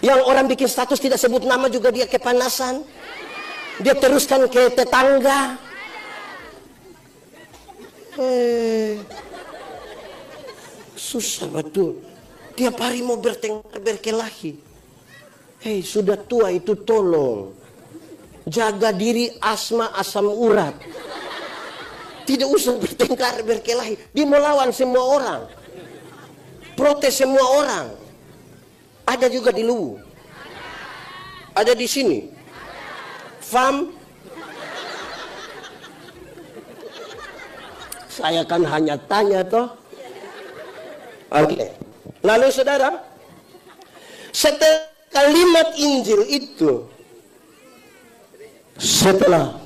[SPEAKER 1] Yang orang bikin status tidak sebut nama juga dia kepanasan. Dia teruskan ke tetangga. Susah betul. Tiap hari mau bertengkar berkelahi. Hei, sudah tua itu tolong jaga diri, asam urat. Tidak usah bertengkar berkelahi. Dia mau lawan semua orang, protes semua orang. Ada juga di Luwu, ada di sini. FAM, saya kan hanya tanya toh. Oke. Lalu saudara, setelah kalimat Injil itu, setelah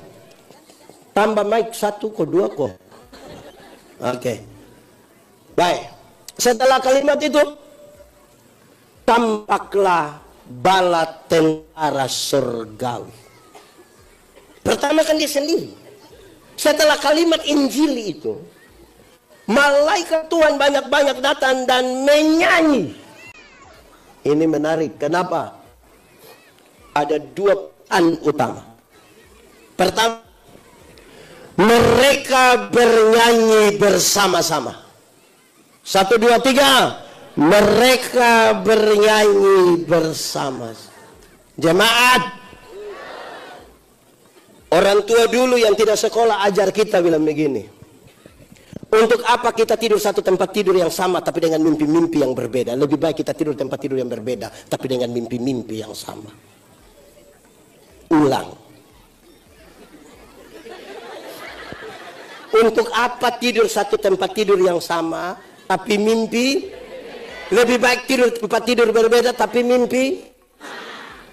[SPEAKER 1] tambah mic 1 kok 2 kok. Oke. Baik. Setelah kalimat itu, tampaklah bala tentara surgawi. Pertama kan dia sendiri. Setelah kalimat Injil itu, malaikat Tuhan banyak-banyak datang dan menyanyi. Ini menarik. Kenapa? Ada 2 pesan utama. Pertama, mereka bernyanyi bersama-sama. 1, 2, 3. Mereka bernyanyi bersama. Jemaat, orang tua dulu yang tidak sekolah ajar kita bilang begini, untuk apa kita tidur satu tempat tidur yang sama tapi dengan mimpi-mimpi yang berbeda? Lebih baik kita tidur tempat tidur yang berbeda tapi dengan mimpi-mimpi yang sama. Ulang. Untuk apa tidur satu tempat tidur yang sama tapi mimpi? Lebih baik tidur tempat tidur berbeda tapi mimpi.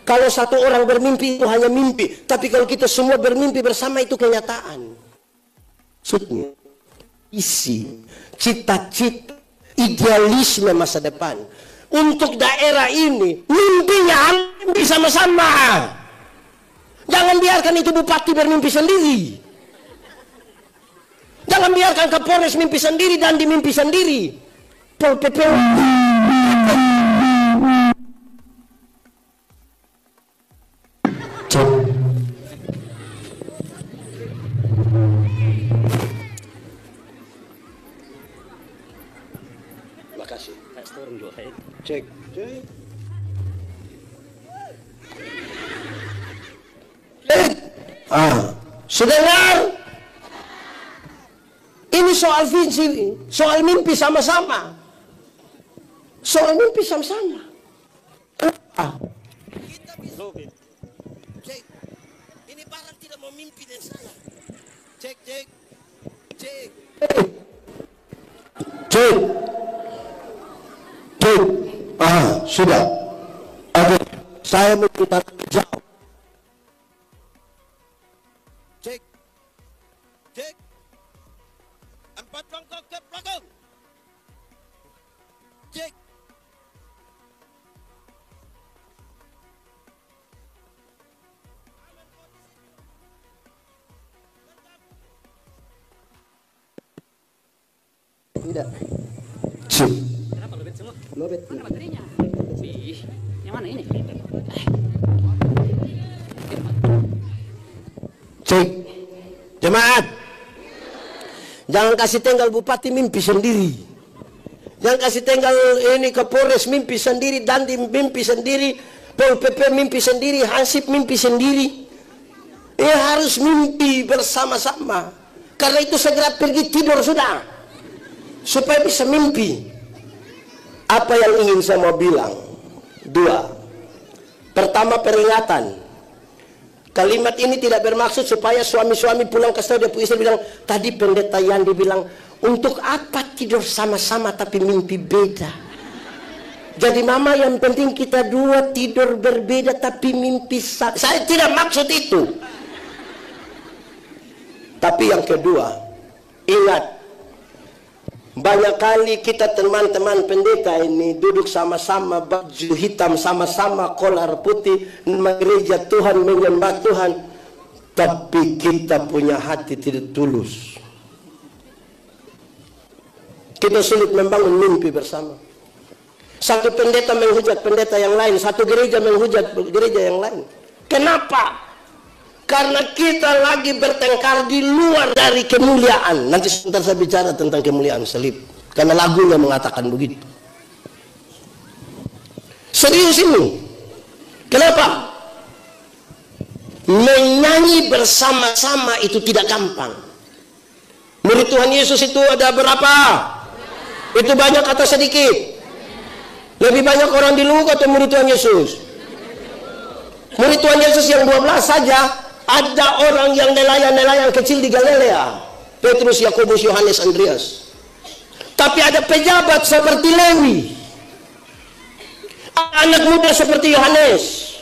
[SPEAKER 1] Kalau satu orang bermimpi itu hanya mimpi, tapi kalau kita semua bermimpi bersama itu kenyataan. Maksudnya isi, cita-cita, idealisme masa depan untuk daerah ini, mimpinya mimpi sama-sama. Jangan biarkan itu bupati bermimpi sendiri. Jangan biarkan Kapolres mimpi sendiri dan dimimpi sendiri. Pol PP. Makasih. Cek. Sudah dengar? Ini soal visi, soal mimpi sama-sama. Soal mimpi sama-sama. Kita bisa. Cek. Ini barang tidak mau mimpi dan salah. Cek. Sudah. Oke, saya meminta jawab. Cek. 4 langkah ke belakang. Cek. Tidak.
[SPEAKER 2] Kenapa lobet semua?
[SPEAKER 1] Lobet.
[SPEAKER 2] Mana baterainya? Yang mana ini?
[SPEAKER 1] Cek. Jemaat. Jangan kasih tinggal bupati mimpi sendiri. Jangan kasih tinggal ini Kapolres mimpi sendiri, Dandi mimpi sendiri, Pol PP mimpi sendiri, Hansip mimpi sendiri. Harus mimpi bersama-sama. Karena itu segera pergi tidur sudah. Supaya bisa mimpi. Apa yang ingin saya mau bilang? 2. Pertama, peringatan. Kalimat ini tidak bermaksud supaya suami-suami pulang ke dia istri bilang, tadi pendeta Yandi bilang, untuk apa tidur sama-sama tapi mimpi beda. Jadi mama, yang penting kita dua tidur berbeda tapi mimpi sama. Saya tidak maksud itu. Tapi yang kedua, ingat, banyak kali kita teman-teman pendeta ini duduk sama-sama, baju hitam sama-sama, kolar putih, gereja Tuhan, menyembah Tuhan, tapi kita punya hati tidak tulus. Kita sulit membangun mimpi bersama. Satu pendeta menghujat pendeta yang lain, satu gereja menghujat gereja yang lain. Kenapa? Karena kita lagi bertengkar di luar dari kemuliaan. Nanti sebentar saya bicara tentang kemuliaan salib. Karena lagunya mengatakan begitu. Serius ini. Kenapa? Menyanyi bersama-sama itu tidak gampang. Murid Tuhan Yesus itu ada berapa? Itu banyak atau sedikit? Lebih banyak orang di luar atau murid Tuhan Yesus? Murid Tuhan Yesus yang 12 saja. Ada orang yang nelayan-nelayan kecil di Galilea, Petrus, Yakobus, Yohanes, Andreas. Tapi ada pejabat seperti Lewi, anak muda seperti Yohanes.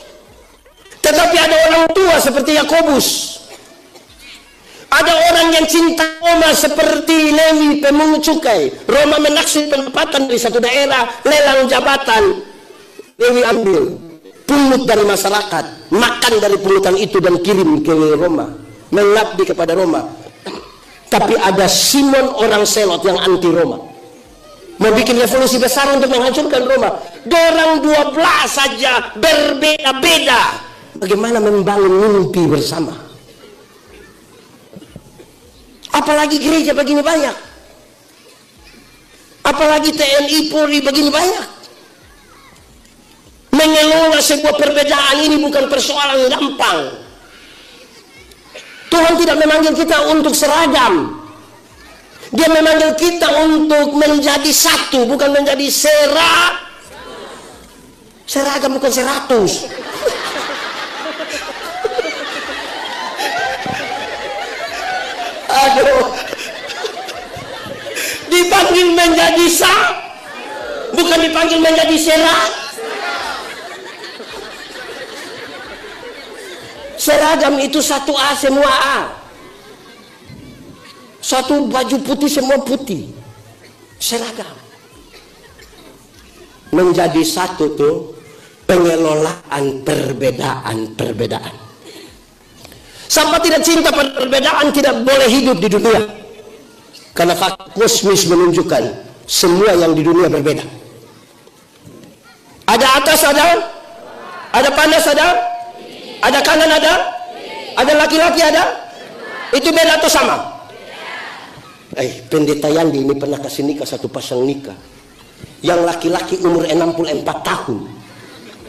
[SPEAKER 1] Tetapi ada orang tua seperti Yakobus. Ada orang yang cinta Roma seperti Lewi, pemungut cukai. Roma menaksir pendapatan dari satu daerah, lelang jabatan, Lewi ambil. Pungut dari masyarakat, makan dari pungutan itu dan kirim ke Roma, mengabdi kepada Roma. Tapi ada Simon orang Selot yang anti Roma, mau bikin revolusi besar untuk menghancurkan Roma. Dorang 12 saja berbeda-beda. Bagaimana membangun mimpi bersama? Apalagi gereja begini banyak, apalagi TNI Polri begini banyak. Mengelola sebuah perbedaan ini bukan persoalan gampang. Tuhan tidak memanggil kita untuk seragam. Dia memanggil kita untuk menjadi satu, bukan menjadi seragam, bukan 100. Aduh. Dipanggil menjadi bukan dipanggil menjadi seragam itu satu A semua A. Satu baju putih semua putih. Seragam. Menjadi satu tuh pengelolaan perbedaan-perbedaan. Sampai tidak cinta pada perbedaan tidak boleh hidup di dunia. Karena fakta kosmis menunjukkan semua yang di dunia berbeda. Ada atas ada panas ada kanan ada laki-laki ada. Itu beda atau sama? Pendeta Yandi ini pernah kasih nikah satu pasang nikah. Yang laki-laki umur 64 tahun,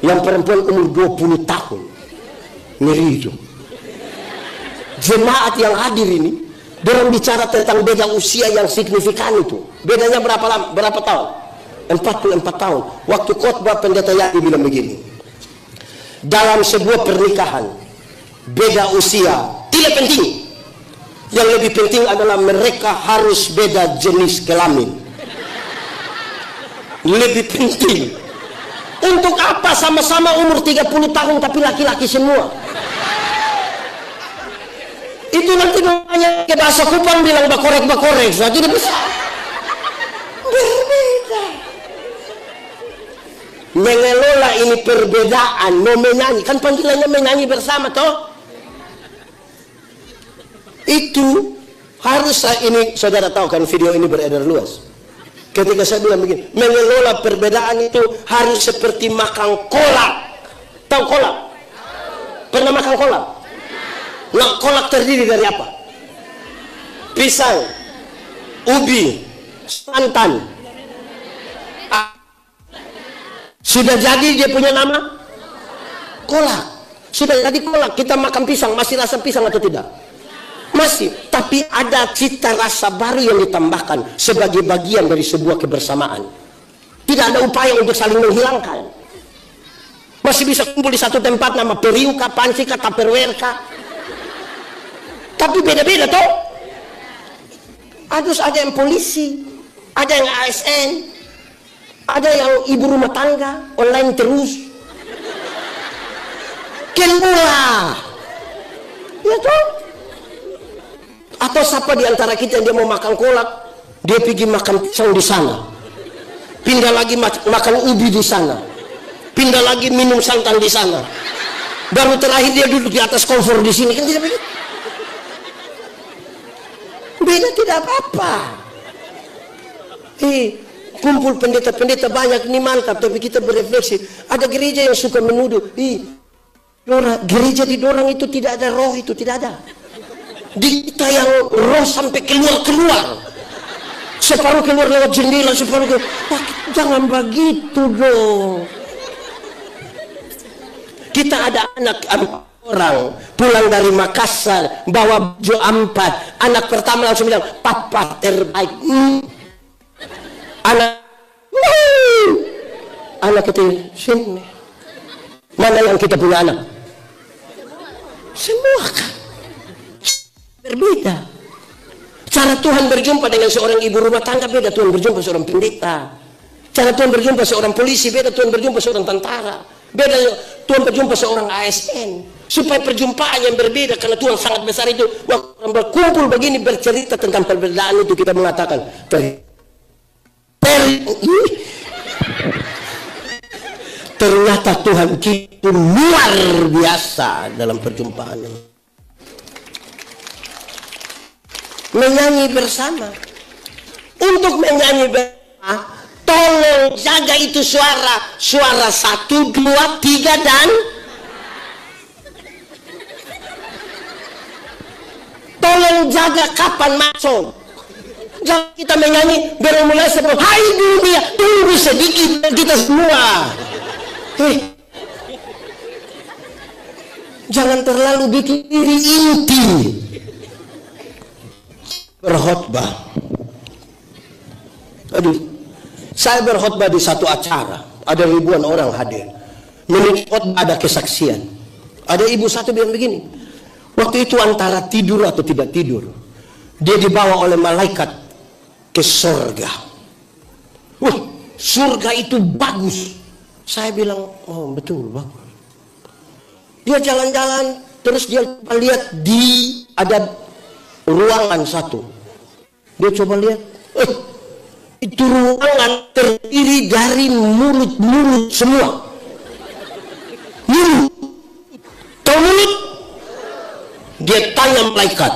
[SPEAKER 1] yang perempuan umur 20 tahun. Ngeri itu. Jemaat yang hadir ini Dorang bicara tentang beda usia yang signifikan itu. Bedanya berapa lama? Berapa tahun? 44 tahun. Waktu khotbah pendeta Yadi bilang begini. Dalam sebuah pernikahan, beda usia tidak penting. Yang lebih penting adalah mereka harus beda jenis kelamin. Lebih penting. Untuk apa sama-sama umur 30 tahun tapi laki-laki semua? Itu nanti namanya ke bahasa Kupang bilang bakorek-bakorek. Suatu itu bisa berbeda. Mengelola ini perbedaan, mau menyanyi. Kan panggilannya menyanyi bersama toh. Itu harus ini, saudara tahu kan video ini beredar luas. Ketika saya bilang begini, mengelola perbedaan itu harus seperti makan kolak. Tahu kolak? Pernah makan kolak? Nah, kolak terdiri dari apa? Pisang, ubi, santan. Sudah jadi dia punya nama? Kolak. Sudah jadi kolak. Kita makan pisang, masih rasa pisang atau tidak? Masih. Tapi ada cita rasa baru yang ditambahkan sebagai bagian dari sebuah kebersamaan. Tidak ada upaya untuk saling menghilangkan. Masih bisa kumpul di satu tempat, nama periuka, pancika, tupperware. Tapi beda-beda toh. Ada yang polisi, ada yang ASN, ada yang ibu rumah tangga, online terus. Keluar. Ya toh. Atau siapa di antara kita yang dia mau makan kolak, dia pergi makan pisang di sana. Pindah lagi makan ubi di sana. Pindah lagi minum santan di sana. Baru terakhir dia duduk di atas kompor di sini, kan tidak begitu? Beda tidak apa-apa. Kumpul pendeta-pendeta banyak ini mantap, tapi kita berefleksi. Ada gereja yang suka menuduh, gereja di dorang itu tidak ada roh, itu tidak ada. Di kita yang roh sampai keluar-keluar. Separuh keluar lewat jendela, separuh keluar. Jangan begitu dong. Kita ada anak orang pulang dari Makassar bawa baju 4, anak pertama langsung bilang papa terbaik. Anak kecil sini, mana yang kita punya anak? Semua kan berbeda. Cara Tuhan berjumpa dengan seorang ibu rumah tangga beda Tuhan berjumpa seorang pendeta. Cara Tuhan berjumpa seorang polisi beda Tuhan berjumpa seorang tentara. Beda Tuhan berjumpa seorang ASN. Supaya perjumpaan yang berbeda, karena Tuhan sangat besar itu. Waktu orang berkumpul begini bercerita tentang perbedaan itu, kita mengatakan ternyata Tuhan kita luar biasa dalam perjumpaan ini. Menyanyi bersama. Untuk menyanyi bersama, tolong jaga itu suara 1, 2, 3 dan tolong jaga kapan masuk. Jangan kita menyanyi baru mulai sebelum hai dunia, tunggu sedikit kita semua. Jangan terlalu bikin diri inti. Berkhotbah. Aduh, saya berkhotbah di satu acara, ada ribuan orang hadir. Menurut khotbah ada kesaksian. Ada ibu satu bilang begini, waktu itu antara tidur atau tidak tidur, dia dibawa oleh malaikat ke surga. Surga itu bagus. Saya bilang, oh betul bagus. Dia jalan-jalan, terus dia lihat ada ruangan satu. Dia coba lihat, itu ruangan terdiri dari mulut-mulut semua. Mulut. Tahu mulut? Dia tanya malaikat,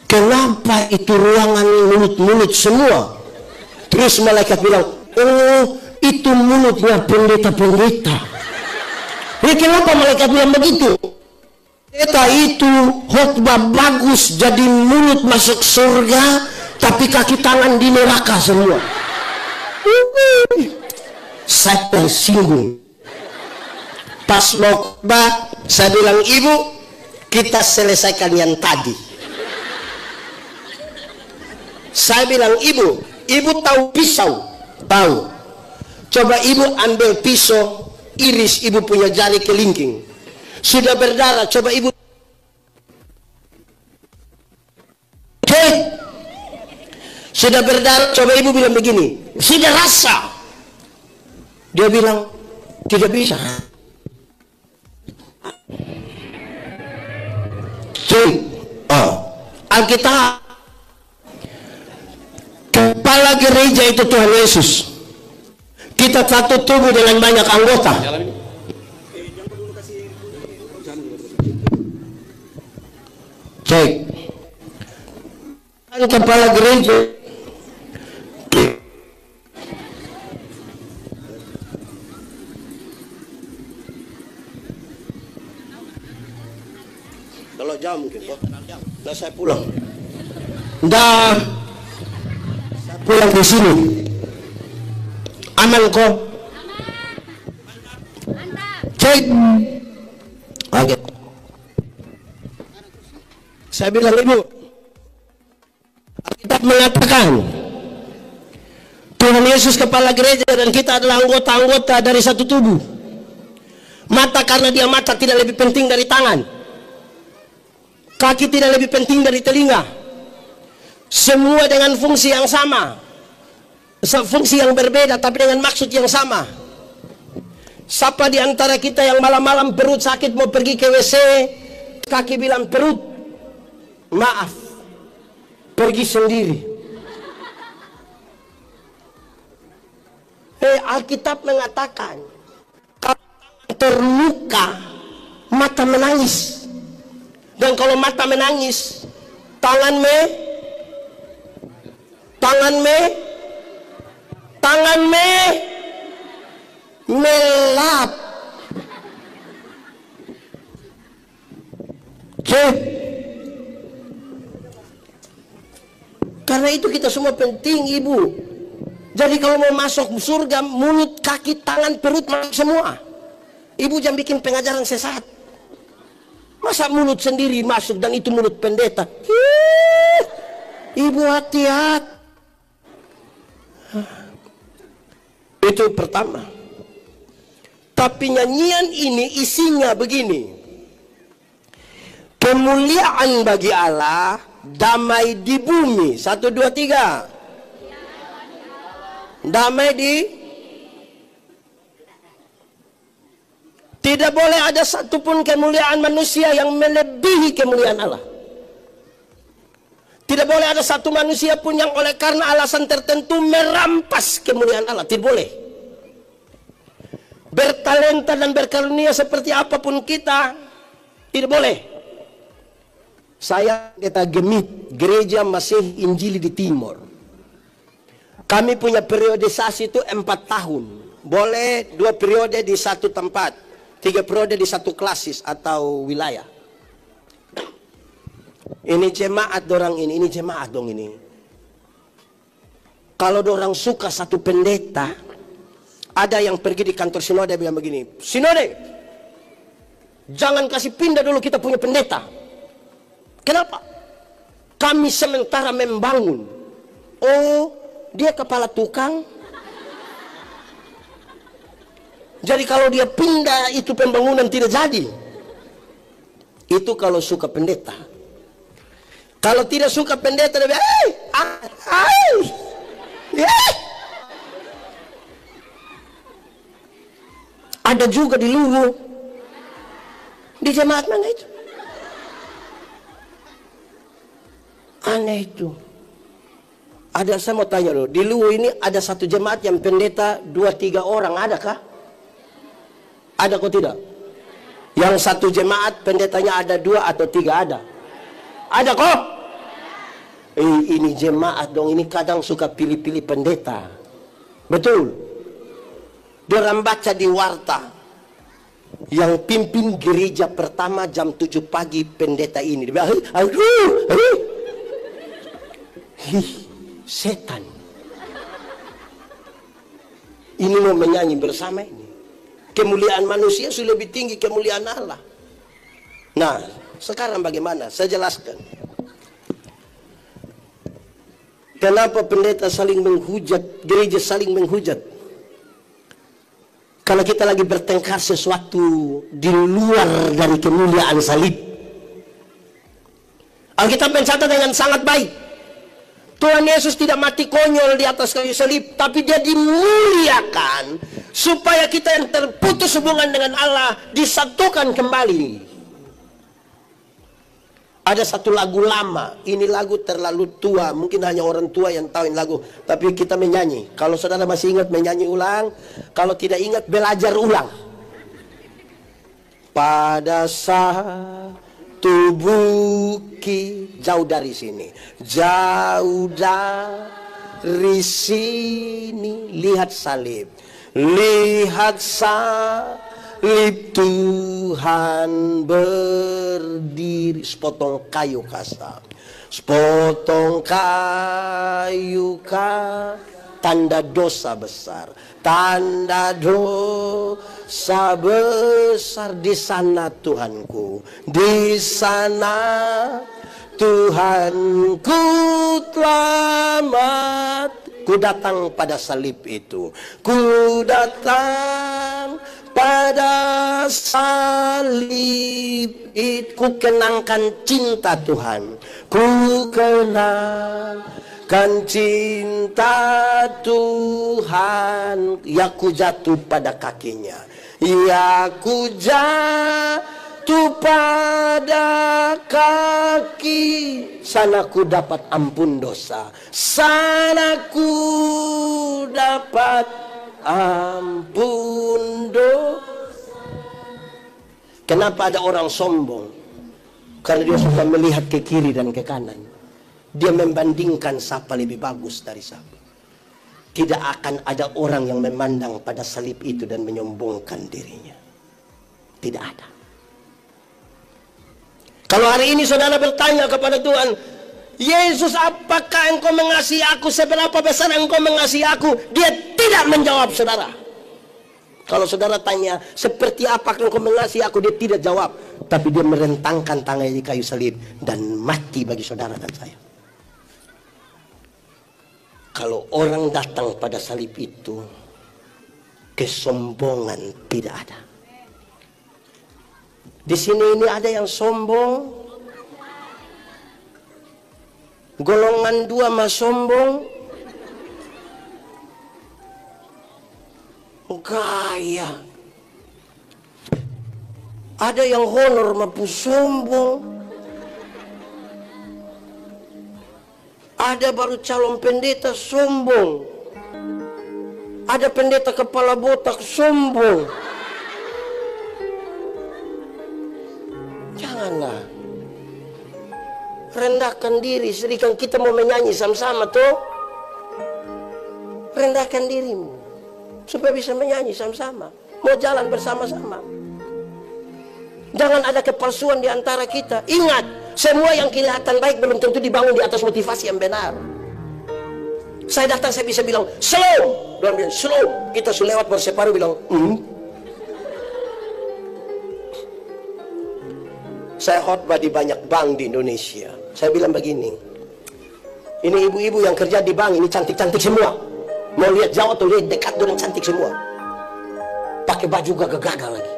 [SPEAKER 1] kenapa itu ruangan mulut-mulut semua? Terus malaikat bilang, oh itu mulutnya pendeta-pendeta. Kenapa malaikat bilang begitu? Pendeta itu khotbah bagus, jadi mulut masuk surga, tapi kaki tangan di neraka semua. Saya tersinggung. Pas mau khotbah, saya bilang, ibu, kita selesaikan yang tadi. Saya bilang, ibu tahu pisau? Tahu. Coba ibu ambil pisau, iris ibu punya jari kelingking. Sudah berdarah, coba ibu. Oke. Sudah berdarah, coba ibu bilang begini, sudah rasa. Dia bilang, tidak bisa. Alkitab, kepala gereja itu Tuhan Yesus. Kita satu tubuh dengan banyak anggota. Cek. Kepala gereja. Kalau jam mungkin kok. Nah, saya pulang. Dah. Saya pulang di sini. Aman kok. Cek. Oke. Saya bilang, ibu, Alkitab mengatakan Tuhan Yesus kepala gereja dan kita adalah anggota-anggota dari satu tubuh. Mata karena dia mata tidak lebih penting dari tangan. Kaki tidak lebih penting dari telinga. Semua dengan fungsi yang sama. Fungsi yang berbeda tapi dengan maksud yang sama. Siapa di antara kita yang malam-malam perut sakit mau pergi ke WC, kaki bilang perut, maaf, pergi sendiri. Alkitab mengatakan kalau terluka mata menangis, dan kalau mata menangis tangan melap. Karena itu kita semua penting, ibu. Jadi kalau mau masuk surga, mulut, kaki, tangan, perut masuk semua. Ibu jangan bikin pengajaran sesat. Masa mulut sendiri masuk dan itu mulut pendeta? Ibu hati-hati. Itu pertama. Tapi nyanyian ini isinya begini. Kemuliaan bagi Allah, damai di bumi. 1, 2, 3. Damai di. Tidak boleh ada satupun kemuliaan manusia yang melebihi kemuliaan Allah. Tidak boleh ada satu manusia pun yang oleh karena alasan tertentu merampas kemuliaan Allah. Tidak boleh. Bertalenta dan berkarunia seperti apapun kita, tidak boleh. Saya kita Gemit, Gereja Masih Injili di Timur. Kami punya periodisasi itu 4 tahun. Boleh 2 periode di satu tempat, 3 periode di satu klasis atau wilayah. Ini jemaat dorang ini jemaat dong ini. Kalau dorang suka satu pendeta, ada yang pergi di kantor sinode bilang begini, sinode, jangan kasih pindah dulu kita punya pendeta. Kenapa? Kami sementara membangun. Oh, dia kepala tukang. Jadi kalau dia pindah itu pembangunan tidak jadi. Itu kalau suka pendeta. Kalau tidak suka pendeta, dia bilang, ada juga di Luwu. Di jemaat mana itu? Aneh itu. Ada, saya mau tanya loh, di Luwu ini ada satu jemaat yang pendeta 2-3 orang, adakah? Ada kok tidak? Yang satu jemaat pendetanya ada 2 atau 3 ada? Ada kok? Ini jemaat dong, ini kadang suka pilih-pilih pendeta. Betul. Dorang baca di warta, yang pimpin gereja pertama jam 7 pagi pendeta ini. Setan. Ini mau menyanyi bersama ini. Kemuliaan manusia sudah lebih tinggi kemuliaan Allah. Nah, Sekarang bagaimana? Saya jelaskan. Kenapa pendeta saling menghujat, gereja saling menghujat? Karena kita lagi bertengkar sesuatu di luar dari kemuliaan salib. Alkitab mencatat dengan sangat baik. Tuhan Yesus tidak mati konyol di atas kayu salib, tapi dia dimuliakan supaya kita yang terputus hubungan dengan Allah disatukan kembali. Ada satu lagu lama, ini lagu terlalu tua, mungkin hanya orang tua yang tahu ini lagu, tapi kita menyanyi. Kalau saudara masih ingat, menyanyi ulang. Kalau tidak ingat, belajar ulang. Pada satu bukit, jauh dari sini, jauh dari sini, lihat salib, lihat salib Tuhan berdiri. Sepotong kayu kasar, sepotong kayu kasar, tanda dosa besar, tanda dosa besar. Di sana Tuhanku, di sana Tuhanku selamat. Ku datang pada salib itu, ku datang pada salib itu. Ku kenangkan cinta Tuhan, ku kenangkan cinta Tuhan. Ya ku jatuh pada kakinya, ya ku jatuh pada kaki. Sana ku dapat ampun dosa, sana ku dapat ampun dosa. Kenapa ada orang sombong? Karena dia suka melihat ke kiri dan ke kanan. Dia membandingkan siapa lebih bagus dari siapa. Tidak akan ada orang yang memandang pada salib itu dan menyombongkan dirinya. Tidak ada. Kalau hari ini saudara bertanya kepada Tuhan, Yesus, apakah engkau mengasihi aku? Seberapa besar engkau mengasihi aku? Dia tidak menjawab saudara. Kalau saudara tanya, seperti apa engkau mengasihi aku? Dia tidak jawab. Tapi dia merentangkan tangannya di kayu salib dan mati bagi saudara dan saya. Kalau orang datang pada salib itu, kesombongan tidak ada. Di sini ini ada yang sombong. Golongan 2 mah sombong. Gaya. Ada yang honor mampu sombong. Ada baru calon pendeta sombong. Ada pendeta kepala botak sombong. Janganlah. Rendahkan diri. Sedikit kita mau menyanyi sama-sama tuh. Rendahkan dirimu supaya bisa menyanyi sama-sama. Mau jalan bersama-sama. Jangan ada kepalsuan di antara kita. Ingat, semua yang kelihatan baik belum tentu dibangun di atas motivasi yang benar. Saya datang, saya bisa bilang slow. Dia bilang slow. Kita sudah lewat baru separuh bilang Saya khotbah di banyak bank di Indonesia. Saya bilang begini, ini ibu-ibu yang kerja di bank ini cantik-cantik semua. Mau lihat jauh atau lihat dekat, orang cantik semua. Pakai baju gagah-gagah lagi.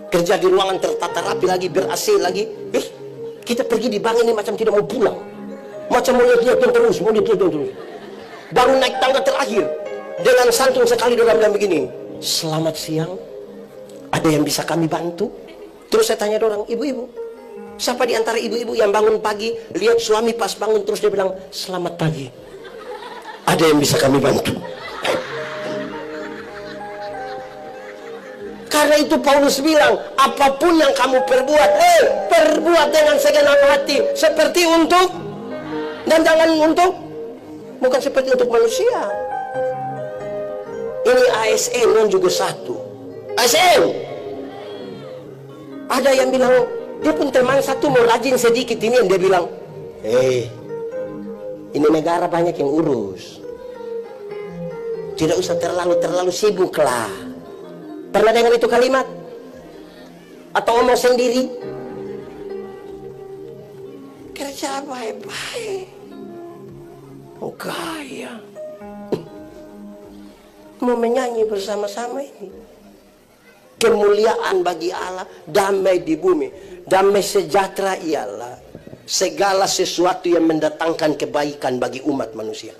[SPEAKER 1] Kerja di ruangan tertata rapi lagi, ber-AC lagi. Kita pergi di bank ini macam tidak mau pulang. Macam mau lihat-lihat terus, mau lihat-lihat terus. Baru naik tangga terakhir, dengan santun sekali dia bilang begini, selamat siang, ada yang bisa kami bantu? Terus saya tanya orang, ibu-ibu, siapa di antara ibu-ibu yang bangun pagi, lihat suami pas bangun terus dia bilang, selamat pagi, ada yang bisa kami bantu? Karena itu Paulus bilang, apapun yang kamu perbuat, perbuat dengan segenap hati, seperti untuk, dan jangan untuk, bukan seperti untuk manusia. Ini ASN yang juga satu. ASN. Ada yang bilang, dia pun teman satu mau rajin sedikit ini, yang dia bilang, ini negara banyak yang urus. Tidak usah terlalu sibuk lah. Pernah dengar itu kalimat? Atau omong sendiri? kerja baik-baik. Oh kaya. Mau menyanyi bersama-sama ini. Kemuliaan bagi Allah, damai di bumi. Damai sejahtera ialah segala sesuatu yang mendatangkan kebaikan bagi umat manusia.